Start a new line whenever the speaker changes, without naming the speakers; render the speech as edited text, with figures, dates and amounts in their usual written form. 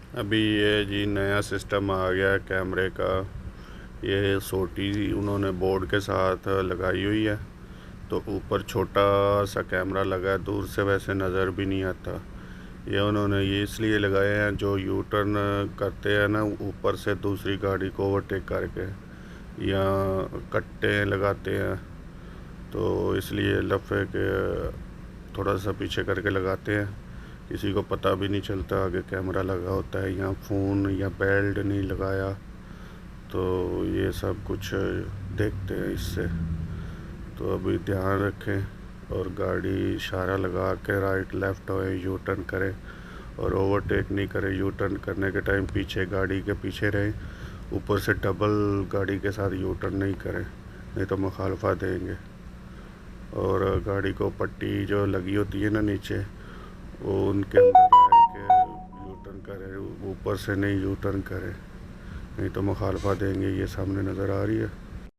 अभी ये जी नया सिस्टम आ गया है कैमरे का। ये सोटी उन्होंने बोर्ड के साथ लगाई हुई है, तो ऊपर छोटा सा कैमरा लगा है, दूर से वैसे नज़र भी नहीं आता। ये उन्होंने ये इसलिए लगाए हैं, जो यू टर्न करते हैं ना ऊपर से दूसरी गाड़ी को ओवरटेक करके, या कट्टे लगाते हैं, तो इसलिए लफे के थोड़ा सा पीछे करके लगाते हैं। किसी को पता भी नहीं चलता आगे कैमरा लगा होता है, या फ़ोन या बेल्ट नहीं लगाया, तो ये सब कुछ देखते हैं इससे। तो अभी ध्यान रखें और गाड़ी इशारा लगा के राइट लेफ़्ट होए, यू टर्न करें और ओवरटेक नहीं करें। यू टर्न करने के टाइम पीछे गाड़ी के पीछे रहें, ऊपर से डबल गाड़ी के साथ यू टर्न नहीं करें, नहीं तो मुखालफा देंगे। और गाड़ी को पट्टी जो लगी होती है ना नीचे, वो उनके अंदर है कि यू टर्न करें, ऊपर से नहीं यू टर्न करें, नहीं तो मुखालफा देंगे। ये सामने नज़र आ रही है।